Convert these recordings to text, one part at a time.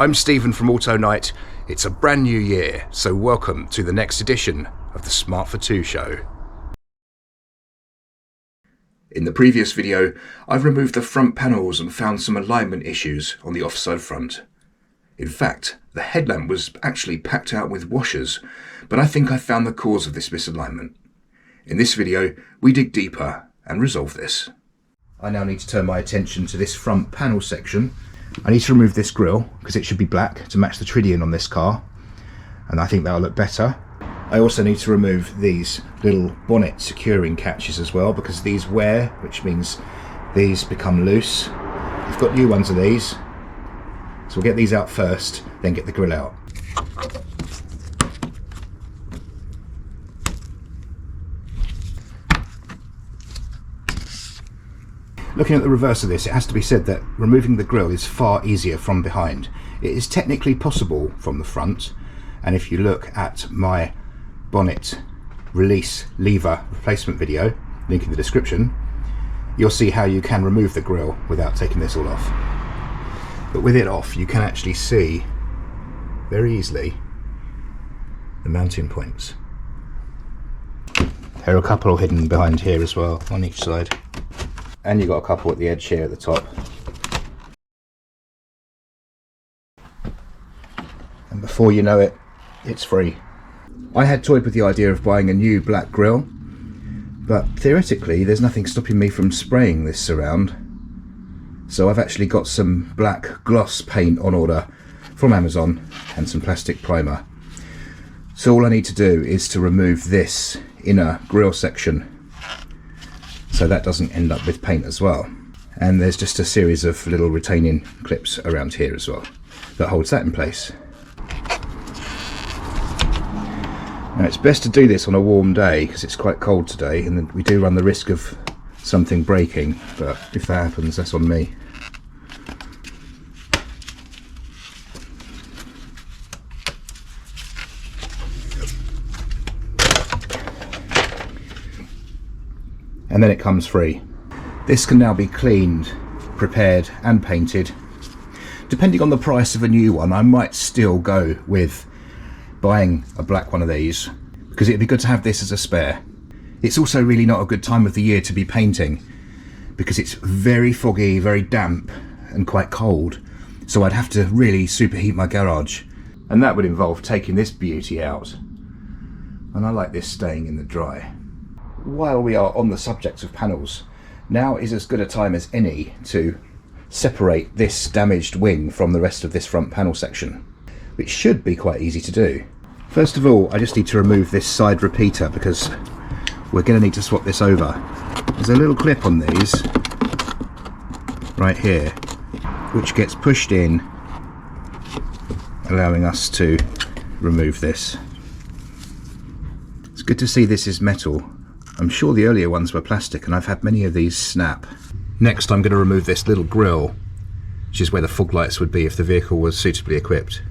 I'm Stephen from Auto Night. It's a brand new year, so welcome to the next edition of the Smart Fortwo show. In the previous video, I've removed the front panels and found some alignment issues on the offside front. In fact, the headlamp was actually packed out with washers, but I think I found the cause of this misalignment. In this video, we dig deeper and resolve this. I now need to turn my attention to this front panel section. I need to remove this grille because it should be black to match the tritium on this car, and I think that'll look better. I also need to remove these little bonnet securing catches as well, because these wear, which means these become loose. I've got new ones of these, so we'll get these out first, then get the grille out. Looking at the reverse of this, it has to be said that removing the grille is far easier from behind. It is technically possible from the front, and if you look at my bonnet release lever replacement video, link in the description, you'll see how you can remove the grille without taking this all off. But with it off, you can actually see very easily the mounting points. There are a couple hidden behind here as well, on each side. And you've got a couple at the edge here at the top. And before you know it, it's free. I had toyed with the idea of buying a new black grille, but theoretically there's nothing stopping me from spraying this around. So I've actually got some black gloss paint on order from Amazon and some plastic primer. So all I need to do is to remove this inner grille section, so that doesn't end up with paint as well. And there's just a series of little retaining clips around here as well that holds that in place. Now it's best to do this on a warm day because it's quite cold today, and we do run the risk of something breaking, but if that happens, that's on me. And then it comes free. This can now be cleaned, prepared and painted. Depending on the price of a new one, I might still go with buying a black one of these, because it'd be good to have this as a spare. It's also really not a good time of the year to be painting because it's very foggy, very damp and quite cold. So I'd have to really superheat my garage, and that would involve taking this beauty out. And I like this staying in the dry. While we are on the subject of panels, now is as good a time as any to separate this damaged wing from the rest of this front panel section, which should be quite easy to do. First of all, I just need to remove this side repeater because we're going to need to swap this over. There's a little clip on these right here which gets pushed in, allowing us to remove this. It's good to see this is metal. I'm sure the earlier ones were plastic, and I've had many of these snap. Next I'm going to remove this little grille, which is where the fog lights would be if the vehicle was suitably equipped.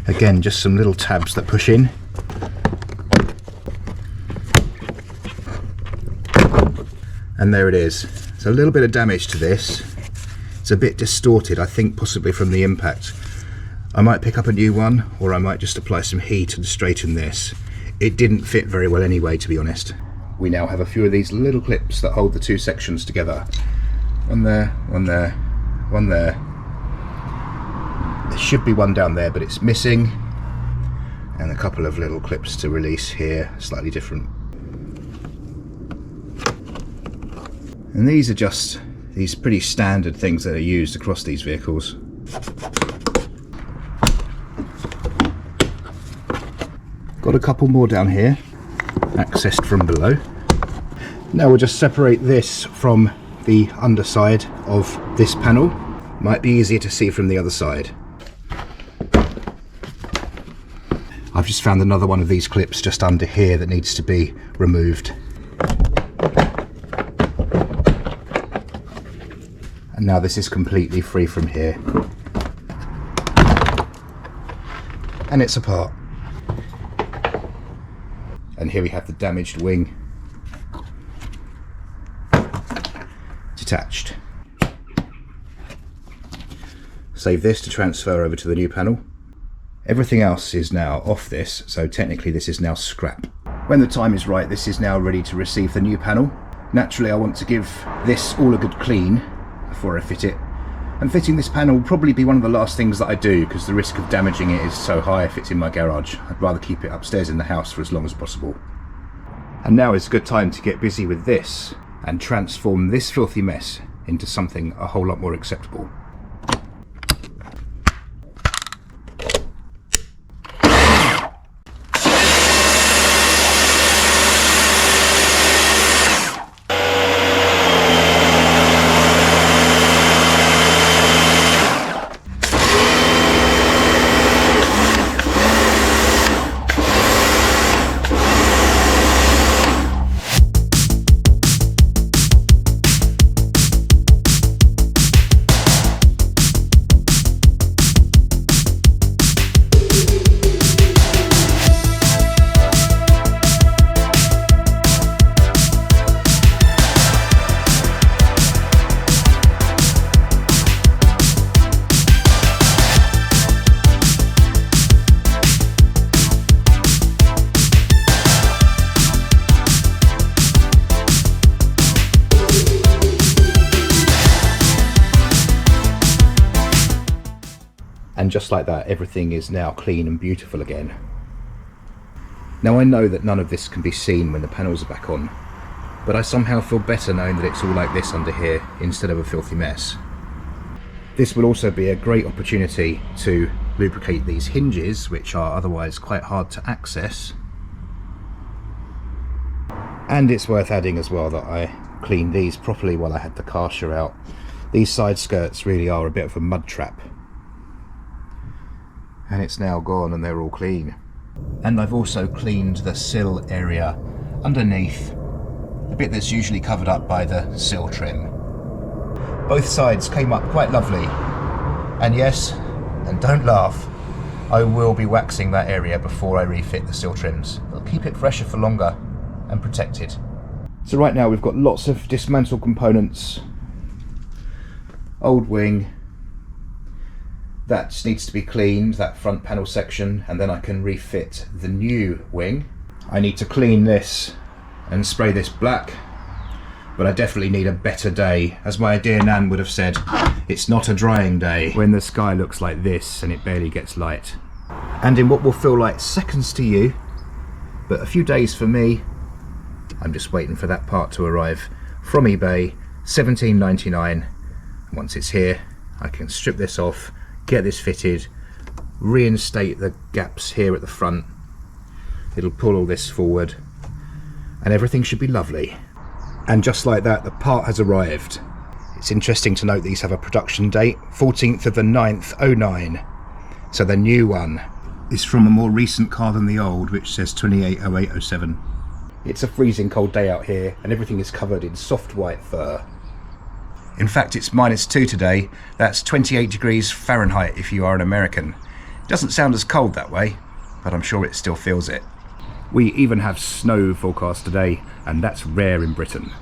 Again, just some little tabs that push in. And there it is. So a little bit of damage to this. It's a bit distorted, I think possibly from the impact. I might pick up a new one, or I might just apply some heat and straighten this. It didn't fit very well anyway, to be honest. We now have a few of these little clips that hold the two sections together. One there, one there, one there. There should be one down there, but it's missing. And a couple of little clips to release here, slightly different. And these are just these pretty standard things that are used across these vehicles. Got a couple more down here, accessed from below. Now we'll just separate this from the underside of this panel. Might be easier to see from the other side. I've just found another one of these clips just under here that needs to be removed. And now this is completely free from here. And it's apart. And here we have the damaged wing detached. Save this to transfer over to the new panel. Everything else is now off this, so technically this is now scrap. When the time is right, this is now ready to receive the new panel. Naturally, I want to give this all a good clean before I fit it. And fitting this panel will probably be one of the last things that I do, because the risk of damaging it is so high if it's in my garage. I'd rather keep it upstairs in the house for as long as possible. And now is a good time to get busy with this and transform this filthy mess into something a whole lot more acceptable. And just like that, everything is now clean and beautiful again. Now I know that none of this can be seen when the panels are back on, but I somehow feel better knowing that it's all like this under here instead of a filthy mess. This will also be a great opportunity to lubricate these hinges, which are otherwise quite hard to access. And it's worth adding as well that I cleaned these properly while I had the Karcher out. These side skirts really are a bit of a mud trap. And it's now gone and they're all clean. And I've also cleaned the sill area underneath, the bit that's usually covered up by the sill trim. Both sides came up quite lovely. And yes, and don't laugh, I will be waxing that area before I refit the sill trims. It'll keep it fresher for longer and protected. So right now we've got lots of dismantle components. Old wing. That just needs to be cleaned, that front panel section, and then I can refit the new wing. I need to clean this and spray this black, but I definitely need a better day. As my dear Nan would have said, it's not a drying day when the sky looks like this and it barely gets light. And in what will feel like seconds to you, but a few days for me, I'm just waiting for that part to arrive from eBay, $17.99. Once it's here, I can strip this off, get this fitted, reinstate the gaps here at the front. It'll pull all this forward and everything should be lovely. And just like that, the part has arrived. It's interesting to note these have a production date, 14th of the 9th, 09. So the new one is from a more recent car than the old, which says 280807. It's a freezing cold day out here and everything is covered in soft white fur. In fact, it's -2 today. That's 28 degrees Fahrenheit if you are an American. It doesn't sound as cold that way, but I'm sure it still feels it. We even have snow forecast today, and that's rare in Britain.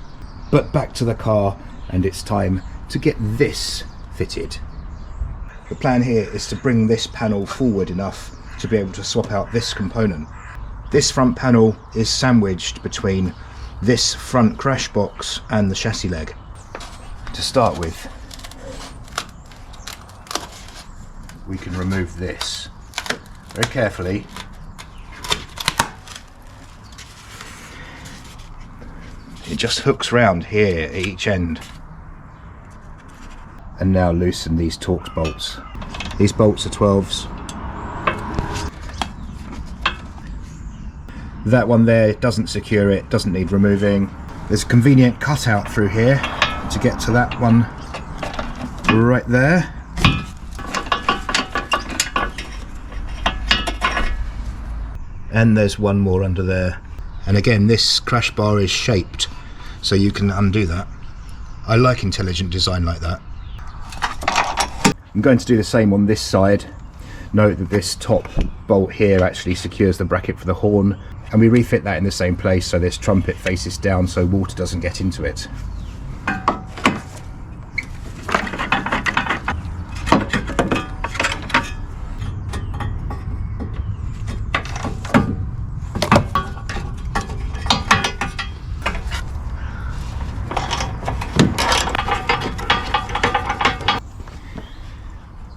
But back to the car, and it's time to get this fitted. The plan here is to bring this panel forward enough to be able to swap out this component. This front panel is sandwiched between this front crash box and the chassis leg. To start with, we can remove this very carefully. It just hooks round here at each end. And now loosen these Torx bolts. These bolts are 12s. That one there doesn't secure it, doesn't need removing. There's a convenient cutout through here to get to that one right there. And there's one more under there. And again, this crash bar is shaped so you can undo that. I like intelligent design like that. I'm going to do the same on this side. Note that this top bolt here actually secures the bracket for the horn, and we refit that in the same place so this trumpet faces down so water doesn't get into it.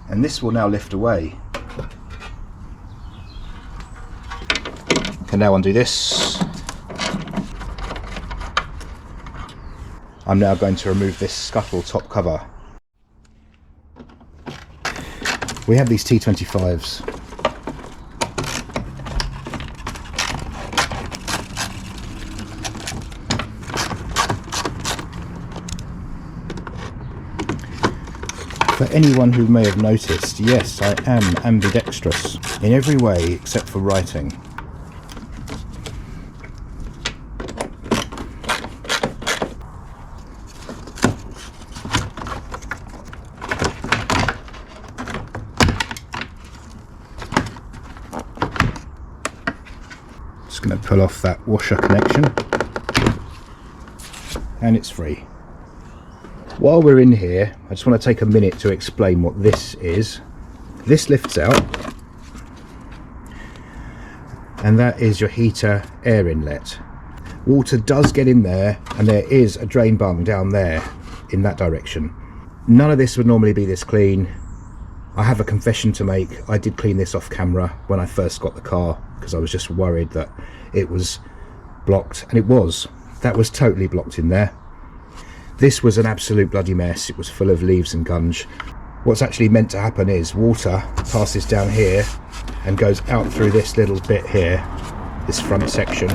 and this will now lift away. Can now undo this. I'm now going to remove this scuttle top cover. We have these T25s. For anyone who may have noticed, yes, I am ambidextrous in every way except for writing. Just going to pull off that washer connection, and it's free. While we're in here, I just want to take a minute to explain what this is. This lifts out, and that is your heater air inlet. Water does get in there, and there is a drain bung down there in that direction. None of this would normally be this clean. I have a confession to make. I did clean this off camera when I first got the car because I was just worried that it was blocked, and it was. That was totally blocked in there. This was an absolute bloody mess. It was full of leaves and gunge. What's actually meant to happen is water passes down here and goes out through this little bit here, this front section,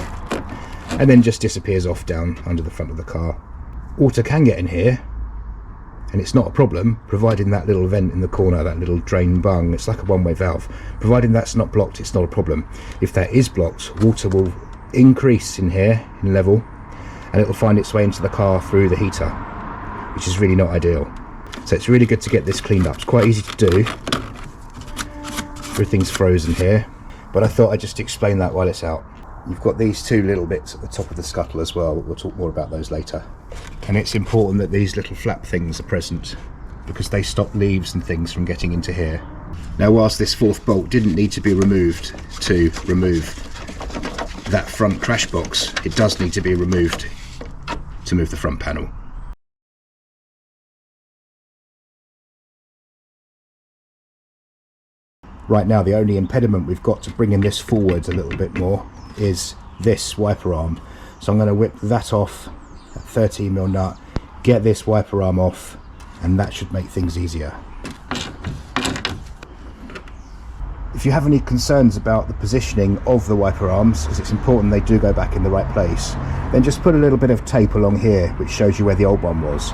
and then just disappears off down under the front of the car. Water can get in here, and it's not a problem, providing that little vent in the corner, that little drain bung, it's like a one-way valve. Providing that's not blocked, it's not a problem. If that is blocked, water will increase in here in level, and it will find its way into the car through the heater, which is really not ideal. So it's really good to get this cleaned up. It's quite easy to do. Everything's frozen here, but I thought I'd just explain that while it's out. You've got these two little bits at the top of the scuttle as well, but we'll talk more about those later. And it's important that these little flap things are present because they stop leaves and things from getting into here. Now, whilst this fourth bolt didn't need to be removed to remove that front crash box, it does need to be removed to move the front panel. Right now, the only impediment we've got to bringing this forwards a little bit more is this wiper arm. So I'm going to whip that off at 13mm nut, get this wiper arm off, and that should make things easier. If you have any concerns about the positioning of the wiper arms, as it's important they do go back in the right place, then just put a little bit of tape along here which shows you where the old one was.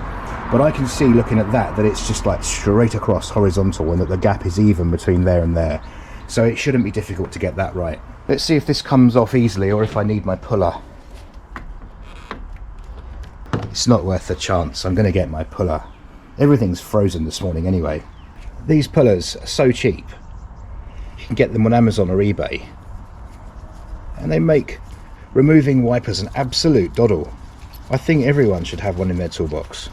But I can see looking at that it's just like straight across horizontal, and that the gap is even between there and there. So it shouldn't be difficult to get that right. Let's see if this comes off easily or if I need my puller. It's not worth the chance. I'm going to get my puller. Everything's frozen this morning anyway. These pullers are so cheap. You can get them on Amazon or eBay, and they make removing wipers an absolute doddle. I think everyone should have one in their toolbox.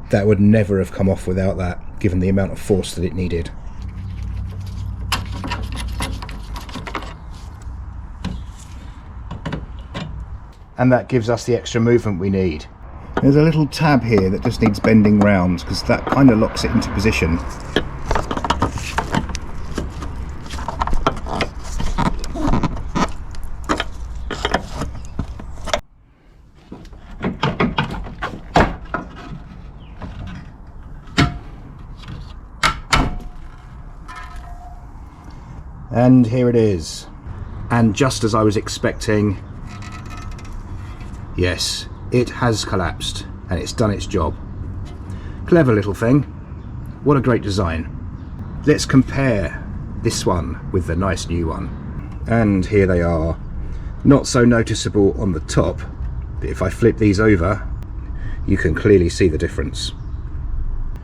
That would never have come off without that, given the amount of force that it needed. And that gives us the extra movement we need. There's a little tab here that just needs bending round because that kind of locks it into position. And here it is. And just as I was expecting, yes, it has collapsed and it's done its job. Clever little thing. What a great design. Let's compare this one with the nice new one. And here they are. Not so noticeable on the top, but if I flip these over, you can clearly see the difference.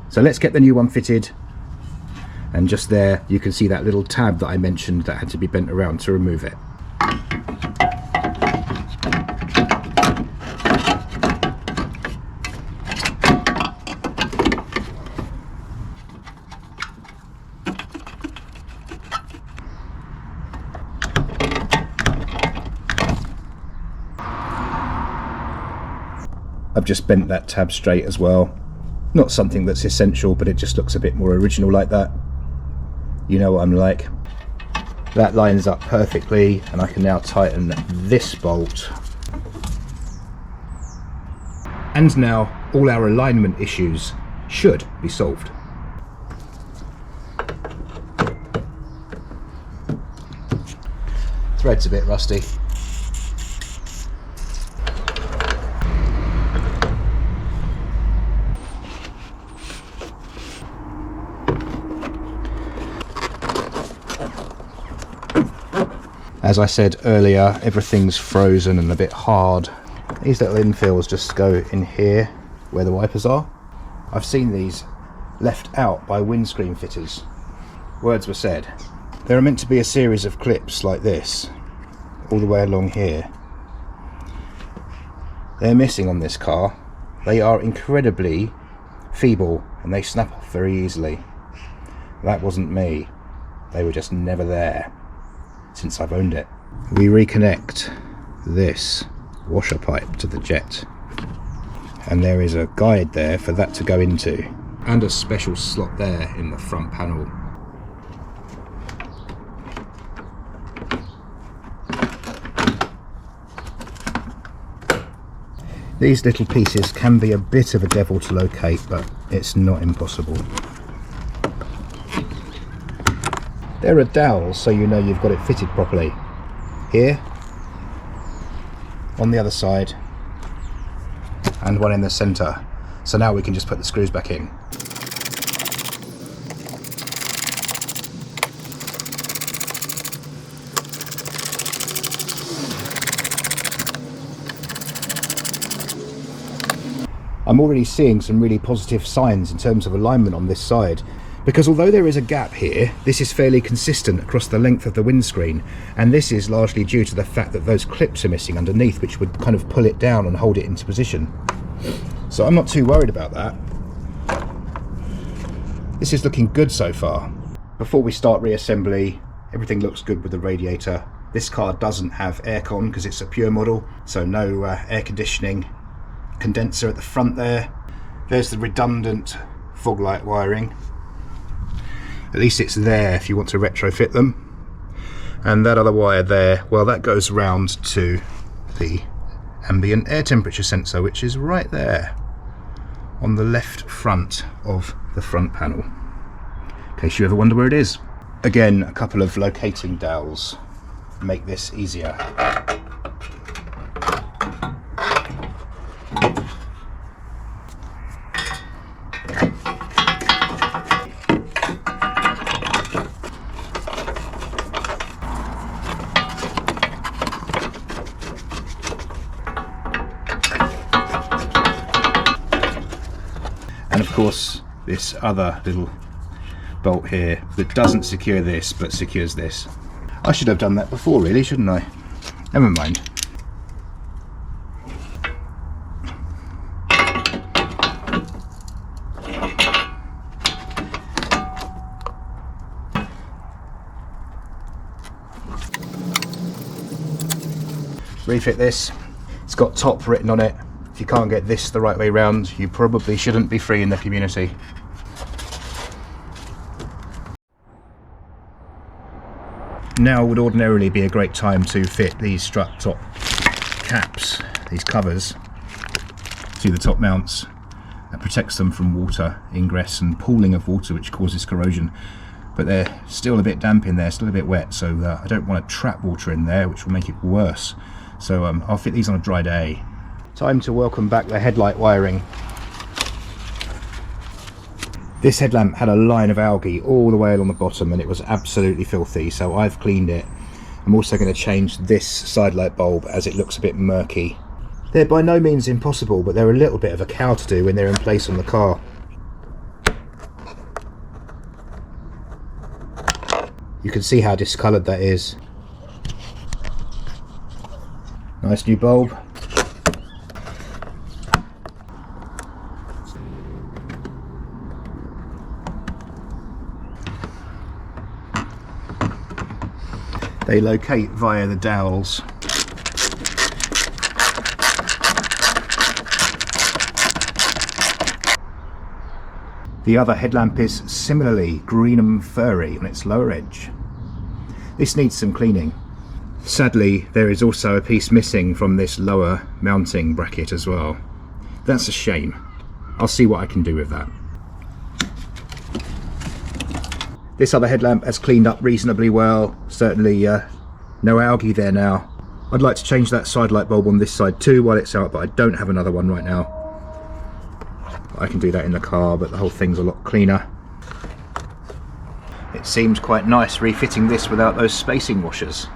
So let's get the new one fitted. And just there you can see that little tab that I mentioned that had to be bent around to remove it. I've just bent that tab straight as well. Not something that's essential, but it just looks a bit more original like that. You know what I'm like. That lines up perfectly, and I can now tighten this bolt. And now all our alignment issues should be solved. Thread's a bit rusty. As I said earlier, everything's frozen and a bit hard. These little infills just go in here where the wipers are. I've seen these left out by windscreen fitters. Words were said. There are meant to be a series of clips like this all the way along here. They're missing on this car. They are incredibly feeble and they snap off very easily. That wasn't me. They were just never there since I've owned it. We reconnect this washer pipe to the jet, and there is a guide there for that to go into, and a special slot there in the front panel. These little pieces can be a bit of a devil to locate, but it's not impossible. There are dowels so you know you've got it fitted properly. Here, on the other side, and one in the centre. So now we can just put the screws back in. I'm already seeing some really positive signs in terms of alignment on this side, because although there is a gap here, this is fairly consistent across the length of the windscreen, and this is largely due to the fact that those clips are missing underneath, which would kind of pull it down and hold it into position. So I'm not too worried about that. This is looking good so far. Before we start reassembly, everything looks good with the radiator. This car doesn't have aircon because it's a pure model, so no air conditioning. Condenser at the front there. There's the redundant fog light wiring. At least it's there if you want to retrofit them. And that other wire there, well, that goes round to the ambient air temperature sensor, which is right there on the left front of the front panel, in case you ever wonder where it is. Again, a couple of locating dowels make this easier. And of course, this other little bolt here that doesn't secure this but secures this. I should have done that before, really, shouldn't I? Never mind. Refit this. It's got top written on it. If you can't get this the right way round, you probably shouldn't be free in the community. Now would ordinarily be a great time to fit these strut top caps, these covers, to the top mounts. That protects them from water ingress and pooling of water, which causes corrosion. But they're still a bit damp in there, still a bit wet, so I don't want to trap water in there, which will make it worse. So I'll fit these on a dry day. Time to welcome back the headlight wiring. This headlamp had a line of algae all the way along the bottom and it was absolutely filthy, so I've cleaned it. I'm also going to change this side light bulb as it looks a bit murky. They're by no means impossible, but they're a little bit of a cow to do when they're in place on the car. You can see how discoloured that is. Nice new bulb. They locate via the dowels. The other headlamp is similarly green and furry on its lower edge. This needs some cleaning. Sadly, there is also a piece missing from this lower mounting bracket as well. That's a shame. I'll see what I can do with that. This other headlamp has cleaned up reasonably well. Certainly no algae there now. I'd like to change that side light bulb on this side too while it's out, but I don't have another one right now. I can do that in the car, but the whole thing's a lot cleaner. It seems quite nice refitting this without those spacing washers.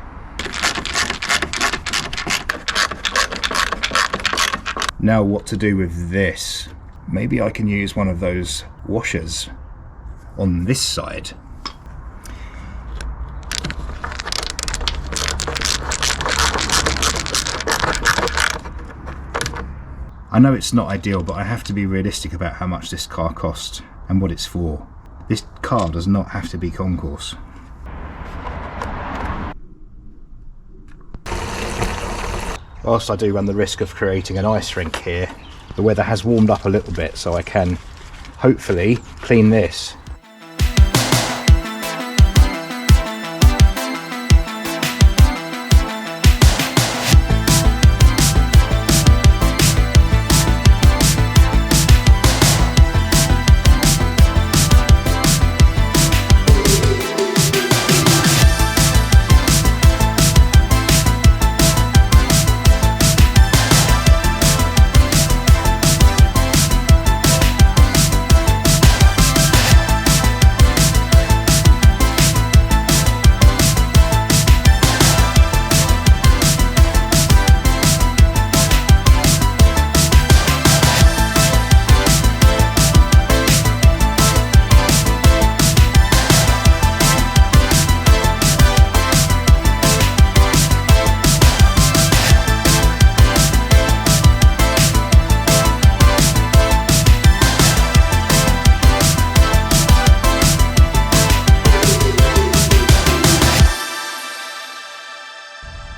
Now what to do with this? Maybe I can use one of those washers on this side. I know it's not ideal, but I have to be realistic about how much this car costs and what it's for. This car does not have to be concourse. Whilst I do run the risk of creating an ice rink here, the weather has warmed up a little bit, so I can hopefully clean this.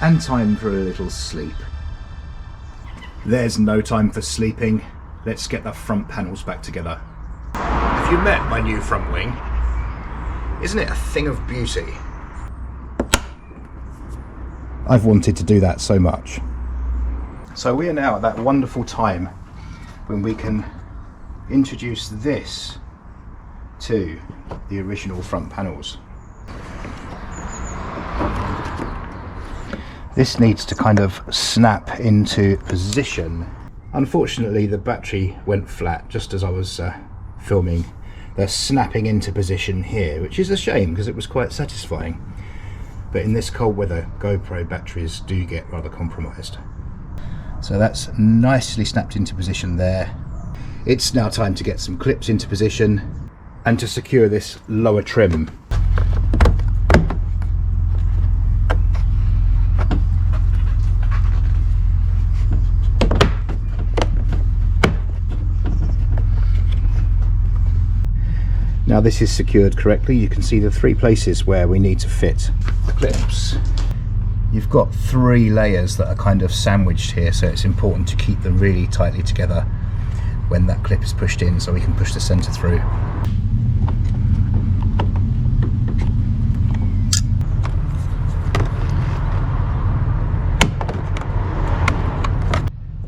And time for a little sleep. There's no time for sleeping. Let's get the front panels back together. Have you met my new front wing? Isn't it a thing of beauty? I've wanted to do that so much. So we are now at that wonderful time when we can introduce this to the original front panels. This needs to kind of snap into position. Unfortunately, the battery went flat just as I was filming. They're snapping into position here, which is a shame because it was quite satisfying. But in this cold weather, GoPro batteries do get rather compromised. So that's nicely snapped into position there. It's now time to get some clips into position and to secure this lower trim. Now this is secured correctly. You can see the 3 places where we need to fit the clips. You've got 3 layers that are kind of sandwiched here, so it's important to keep them really tightly together when that clip is pushed in so we can push the centre through.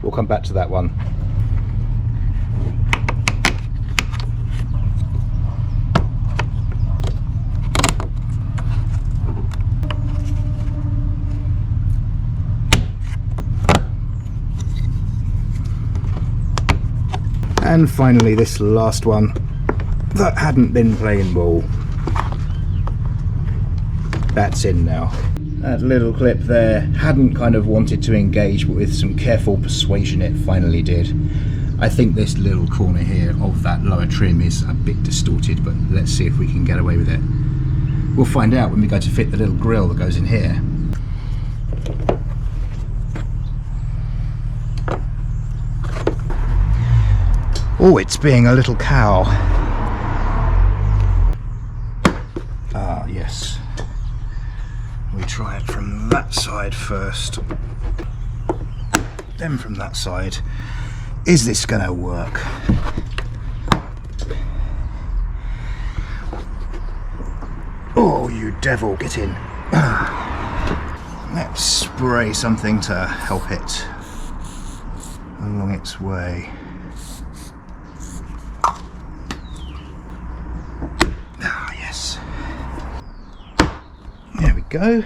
We'll come back to that one. And finally this last one that hadn't been playing ball. That's in now. That little clip there hadn't kind of wanted to engage, but with some careful persuasion it finally did. I think this little corner here of that lower trim is a bit distorted, but let's see if we can get away with it. We'll find out when we go to fit the little grille that goes in here. Oh, it's being a little cow. Ah, yes. We try it from that side first, then from that side. Is this going to work? you devil, get in. Let's spray something to help it along its way. Ah, yes. There we go.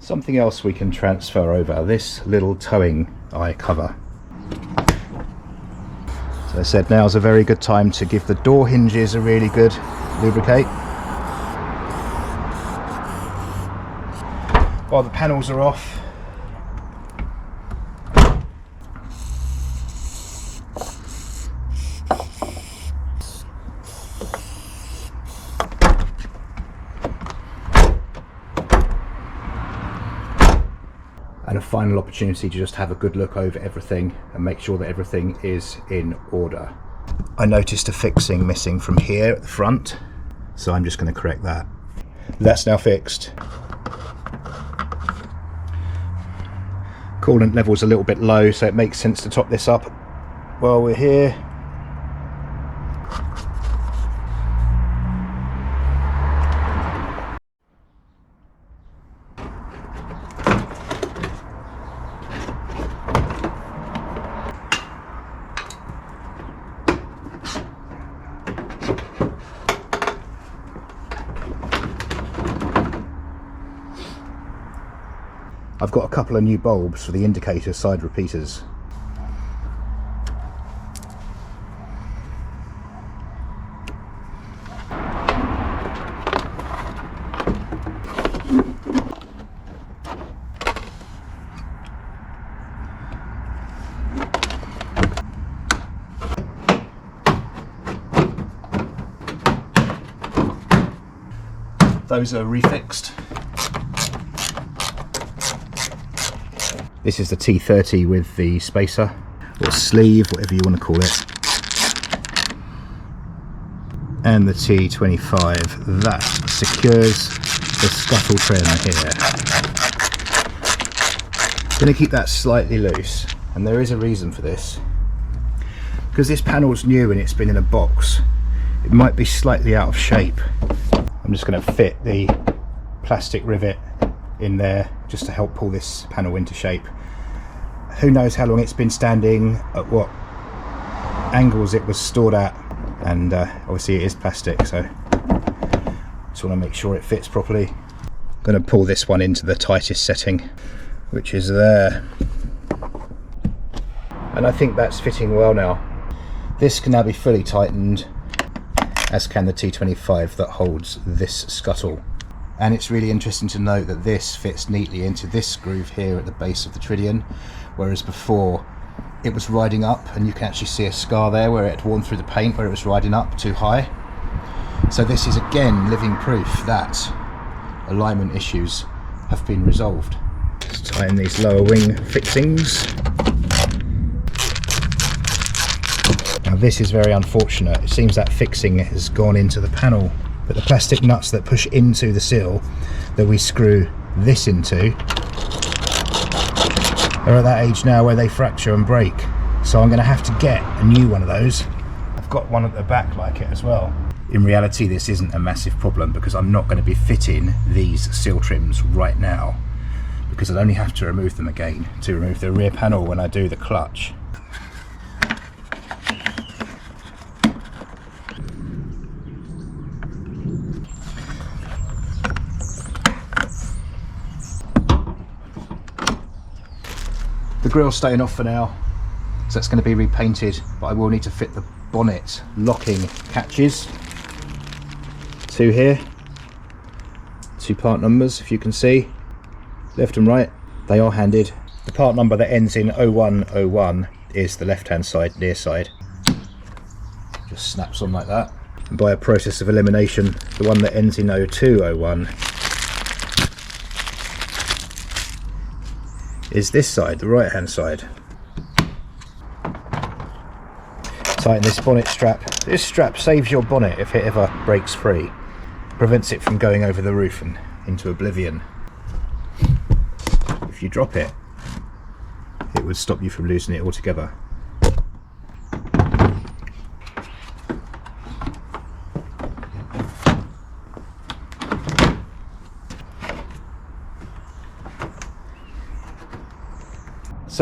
Something else we can transfer over, this little towing eye cover. So I said now's a very good time to give the door hinges a really good lubricate. While the panels are off, and a final opportunity to just have a good look over everything and make sure that everything is in order. I noticed a fixing missing from here at the front, so I'm just going to correct that. That's now fixed. Coolant level's a little bit low, so it makes sense to top this up while we're here. I've got a couple of new bulbs for the indicator side repeaters. Those are refixed. This is the T30 with the spacer, or sleeve, whatever you want to call it. And the T25, that secures the scuttle trim here. Going to keep that slightly loose, and there is a reason for this. Because this panel's new and it's been in a box, it might be slightly out of shape. I'm just going to fit the plastic rivet in there just to help pull this panel into shape. Who knows how long it's been standing, at what angles it was stored at, and obviously it is plastic, so just want to make sure it fits properly. I'm going to pull this one into the tightest setting, which is there, and I think that's fitting well now. This can now be fully tightened, as can the T25 that holds this scuttle. And it's really interesting to note that this fits neatly into this groove here at the base of the tritium, whereas before it was riding up, and you can actually see a scar there where it had worn through the paint where it was riding up too high. So this is again living proof that alignment issues have been resolved. Let's tighten these lower wing fixings. Now this is very unfortunate. It seems that fixing has gone into the panel, but the plastic nuts that push into the sill that we screw this into are at that age now where they fracture and break. So I'm going to have to get a new one of those. I've got one at the back like it as well. In reality this isn't a massive problem because I'm not going to be fitting these sill trims right now, because I'll only have to remove them again to remove the rear panel when I do the clutch. The grille's staying off for now, so that's going to be repainted, but I will need to fit the bonnet locking catches. Two here, two part numbers if you can see, left and right, they are handed. The part number that ends in 0101 is the left hand side, near side. Just snaps on like that. And by a process of elimination, the one that ends in 0201 is this side, the right hand side. Tighten this bonnet strap. This strap saves your bonnet if it ever breaks free. Prevents it from going over the roof and into oblivion. If you drop it, it would stop you from losing it altogether.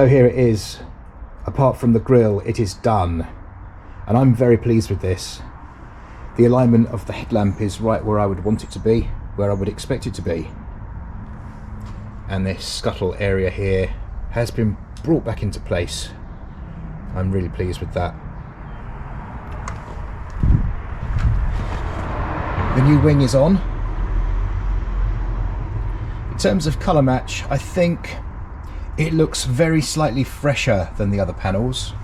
So here it is. Apart from the grille, it is done, and I'm very pleased with this. The alignment of the headlamp is right where I would want it to be, where I would expect it to be, and this scuttle area here has been brought back into place. I'm really pleased with that. The new wing is on. In terms of colour match, I think it looks very slightly fresher than the other panels.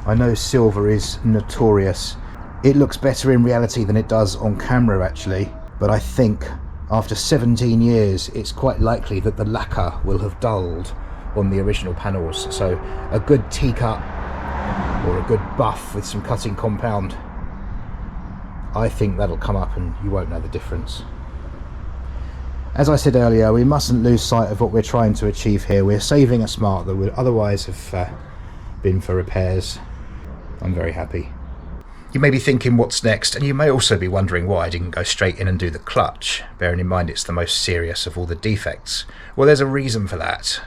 I know silver is notorious. It looks better in reality than it does on camera actually, but I think after 17 years it's quite likely that the lacquer will have dulled on the original panels. So a good T-cut or a good buff with some cutting compound, I think that'll come up and you won't know the difference. As I said earlier, we mustn't lose sight of what we're trying to achieve here. We're saving a Smart that would otherwise have been for repairs. I'm very happy. You may be thinking what's next, and you may also be wondering why I didn't go straight in and do the clutch, bearing in mind it's the most serious of all the defects. Well, there's a reason for that.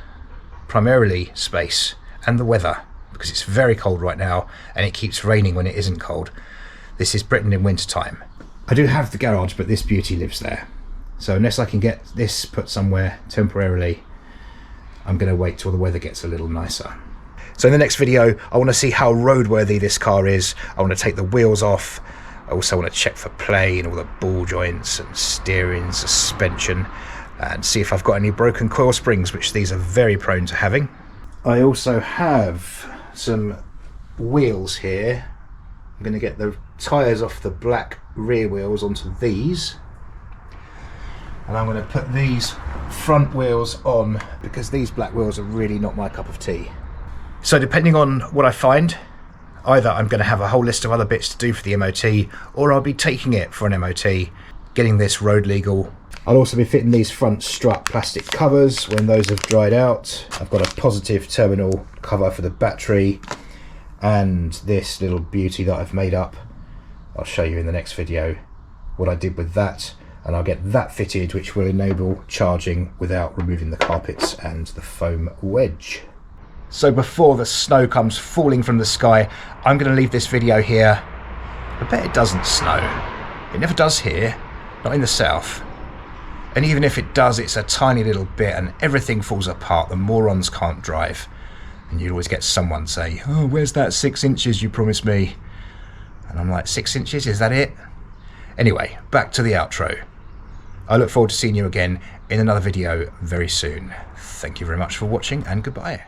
Primarily space and the weather, because it's very cold right now and it keeps raining when it isn't cold. This is Britain in winter time. I do have the garage, but this beauty lives there. So unless I can get this put somewhere temporarily, I'm going to wait till the weather gets a little nicer. So in the next video, I want to see how roadworthy this car is. I want to take the wheels off. I also want to check for play and all the ball joints and steering, suspension, and see if I've got any broken coil springs, which these are very prone to having. I also have some wheels here. I'm going to get the tyres off the black rear wheels onto these. And I'm going to put these front wheels on because these black wheels are really not my cup of tea. So depending on what I find, either I'm going to have a whole list of other bits to do for the MOT, or I'll be taking it for an MOT, getting this road legal. I'll also be fitting these front strut plastic covers when those have dried out. I've got a positive terminal cover for the battery, and this little beauty that I've made up. I'll show you in the next video what I did with that. And I'll get that fitted, which will enable charging without removing the carpets and the foam wedge. So before the snow comes falling from the sky, I'm going to leave this video here. I bet it doesn't snow. It never does here, not in the south. And even if it does, it's a tiny little bit and everything falls apart. The morons can't drive. And you'd always get someone say, "Oh, where's that 6 inches you promised me?" And I'm like, 6 inches, is that it? Anyway, back to the outro. I look forward to seeing you again in another video very soon. Thank you very much for watching, and goodbye.